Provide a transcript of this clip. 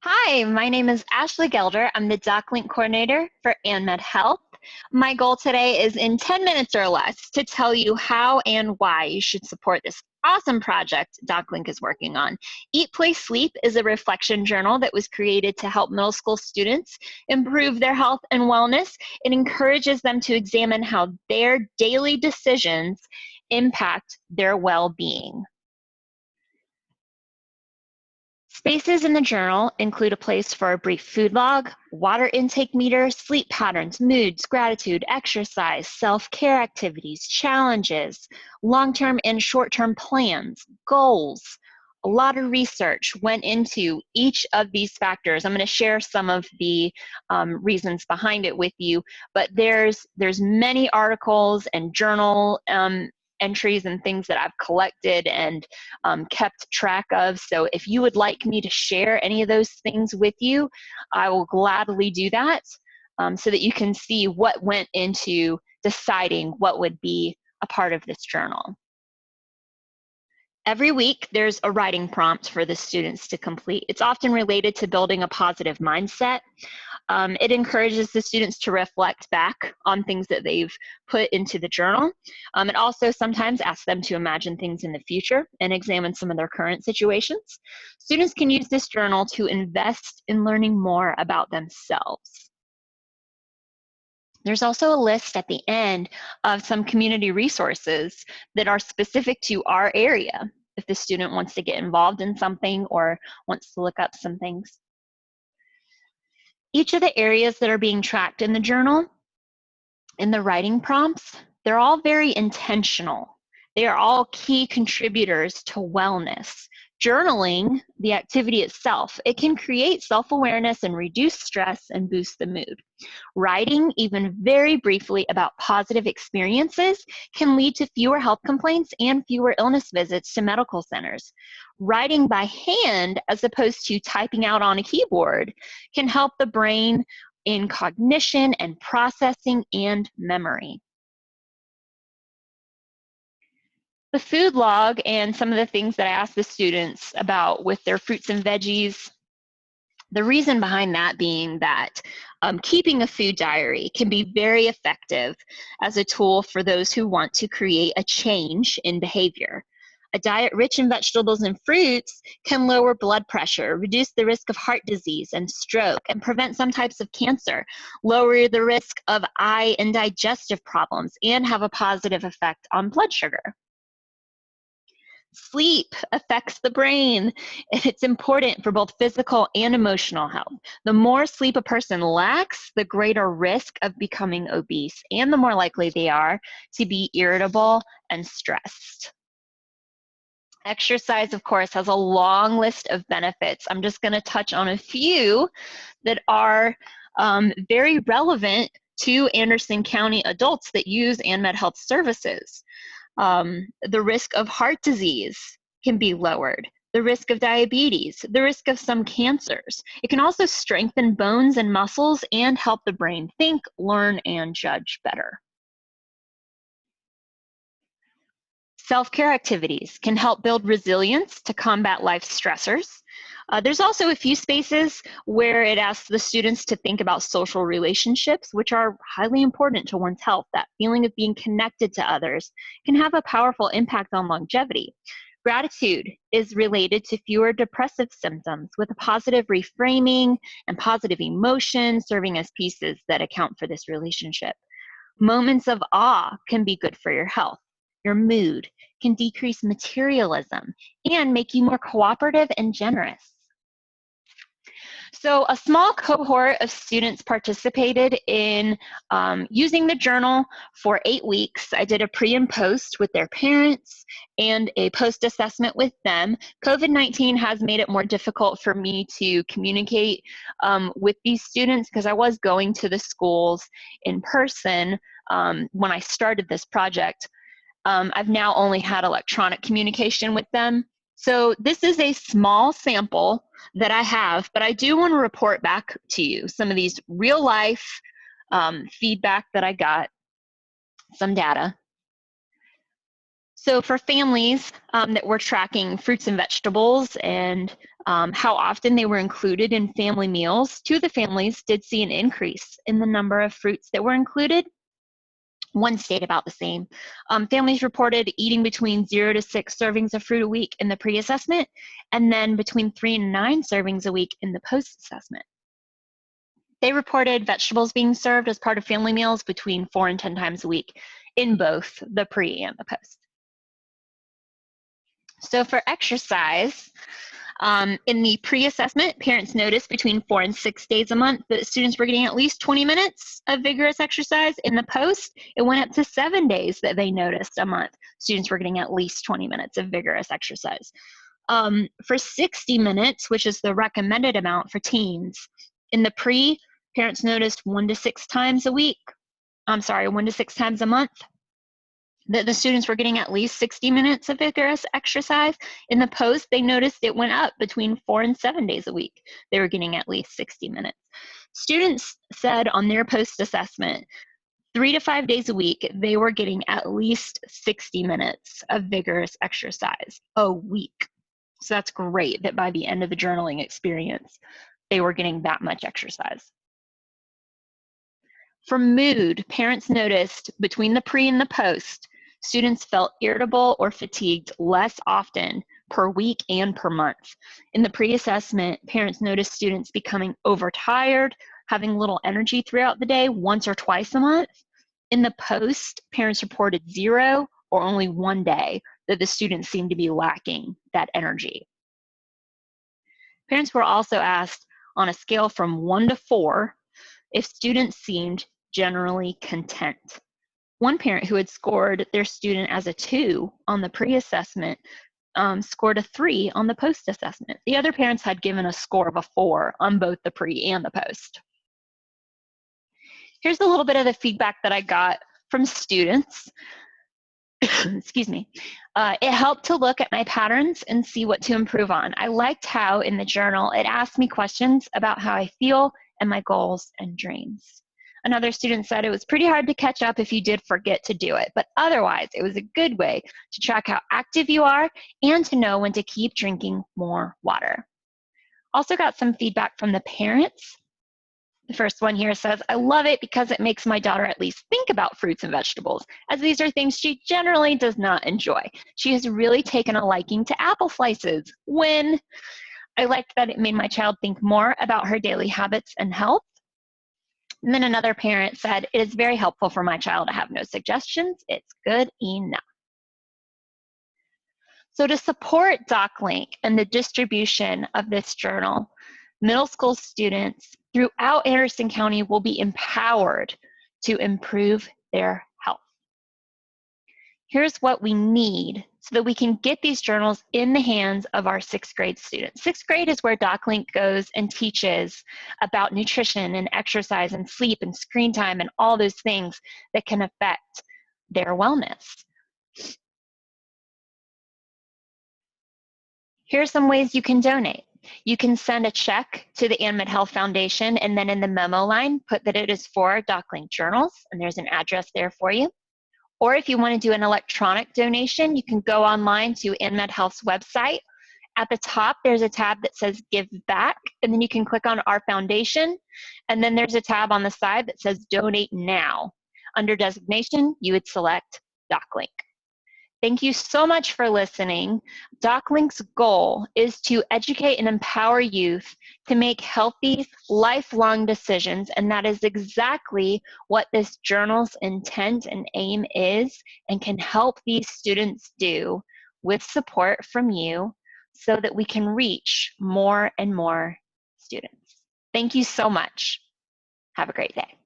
Hi, my name is Ashley Gelder. I'm the DocLink coordinator for ANMed Health. My goal today is in 10 minutes or less to tell you how and why you should support this awesome project DocLink is working on. Eat, Play, Sleep is a reflection journal that was created to help middle school students improve their health and wellness. It encourages them to examine how their daily decisions impact their well-being. Spaces in the journal include a place for a brief food log, water intake meter, sleep patterns, moods, gratitude, exercise, self-care activities, challenges, long-term and short-term plans, goals. A lot of research went into each of these factors. I'm going to share some of the reasons behind it with you, but there's many articles and journal entries and things that I've collected and kept track of. So if you would like me to share any of those things with you, I will gladly do that so that you can see what went into deciding what would be a part of this journal. Every week, there's a writing prompt for the students to complete. It's often related to building a positive mindset. It encourages the students to reflect back on things that they've put into the journal. It also sometimes asks them to imagine things in the future and examine some of their current situations. Students can use this journal to invest in learning more about themselves. There's also a list at the end of some community resources that are specific to our area if the student wants to get involved in something or wants to look up some things. Each of the areas that are being tracked in the journal, in the writing prompts, they're all very intentional. They are all key contributors to wellness. Journaling, the activity itself, it can create self-awareness and reduce stress and boost the mood. Writing, even very briefly, about positive experiences can lead to fewer health complaints and fewer illness visits to medical centers. Writing by hand, as opposed to typing out on a keyboard, can help the brain in cognition and processing and memory. The food log and some of the things that I asked the students about with their fruits and veggies, the reason behind that being that keeping a food diary can be very effective as a tool for those who want to create a change in behavior. A diet rich in vegetables and fruits can lower blood pressure, reduce the risk of heart disease and stroke, and prevent some types of cancer, lower the risk of eye and digestive problems, and have a positive effect on blood sugar. Sleep affects the brain, and it's important for both physical and emotional health. The more sleep a person lacks, the greater risk of becoming obese, and the more likely they are to be irritable and stressed. Exercise, of course, has a long list of benefits. I'm just going to touch on a few that are very relevant to Anderson County adults that use ANMed Health services. The risk of heart disease can be lowered, the risk of diabetes, the risk of some cancers. It can also strengthen bones and muscles and help the brain think, learn, and judge better. Self-care activities can help build resilience to combat life's stressors. There's also a few spaces where it asks the students to think about social relationships, which are highly important to one's health. That feeling of being connected to others can have a powerful impact on longevity. Gratitude is related to fewer depressive symptoms, with a positive reframing and positive emotion serving as pieces that account for this relationship. Moments of awe can be good for your health. Your mood can decrease materialism and make you more cooperative and generous. So a small cohort of students participated in using the journal for 8 weeks. I did a pre and post with their parents and a post assessment with them. COVID-19 has made it more difficult for me to communicate with these students because I was going to the schools in person when I started this project. I've now only had electronic communication with them. So this is a small sample that I have, but I do want to report back to you some of these real life feedback that I got, some data. So for families that were tracking fruits and vegetables and how often they were included in family meals. 2 of the families did see an increase in the number of fruits that were included. 1 stayed about the same. Families reported eating between 0 to 6 servings of fruit a week in the pre-assessment, and then between 3 and 9 servings a week in the post-assessment. They reported vegetables being served as part of family meals between 4 and 10 times a week in both the pre and the post. So for exercise, in the pre-assessment, parents noticed between 4 and 6 days a month that students were getting at least 20 minutes of vigorous exercise. In the post, it went up to 7 days that they noticed a month students were getting at least 20 minutes of vigorous exercise. For 60 minutes, which is the recommended amount for teens, in the pre, parents noticed 1 to 6 times a week. 1 to 6 times a month that the students were getting at least 60 minutes of vigorous exercise. In the post, they noticed it went up between 4 and 7 days a week. They were getting at least 60 minutes. Students said on their post assessment, 3 to 5 days a week, they were getting at least 60 minutes of vigorous exercise a week. So that's great that by the end of the journaling experience, they were getting that much exercise. For mood, parents noticed between the pre and the post, students felt irritable or fatigued less often per week and per month. In the pre-assessment, parents noticed students becoming overtired, having little energy throughout the day, 1 or 2 a month. In the post, parents reported 0 or only 1 day that the students seemed to be lacking that energy. Parents were also asked on a scale from 1 to 4 if students seemed generally content. One parent who had scored their student as a 2 on the pre-assessment scored a 3 on the post-assessment. The other parents had given a score of a 4 on both the pre and the post. Here's a little bit of the feedback that I got from students. Excuse me. It helped to look at my patterns and see what to improve on. I liked how in the journal it asked me questions about how I feel and my goals and dreams. Another student said it was pretty hard to catch up if you did forget to do it, but otherwise it was a good way to track how active you are and to know when to keep drinking more water. Also got some feedback from the parents. The first one here says, I love it because it makes my daughter at least think about fruits and vegetables, as these are things she generally does not enjoy. She has really taken a liking to apple slices. When I liked that it made my child think more about her daily habits and health. And then another parent said, it is very helpful for my child to have no suggestions. It's good enough. So to support DocLink and the distribution of this journal, middle school students throughout Anderson County will be empowered to improve their health. Here's what we need so that we can get these journals in the hands of our 6th grade students. 6th grade is where DocLink goes and teaches about nutrition and exercise and sleep and screen time and all those things that can affect their wellness. Here are some ways you can donate. You can send a check to the ANMED Health Foundation and then in the memo line, put that it is for DocLink journals, and there's an address there for you. Or if you want to do an electronic donation, you can go online to ANMED Health's website. At the top, there's a tab that says Give Back, and then you can click on Our Foundation, and then there's a tab on the side that says Donate Now. Under designation, you would select DocLink. Thank you so much for listening. DocLink's goal is to educate and empower youth to make healthy, lifelong decisions, and that is exactly what this journal's intent and aim is and can help these students do with support from you so that we can reach more and more students. Thank you so much. Have a great day.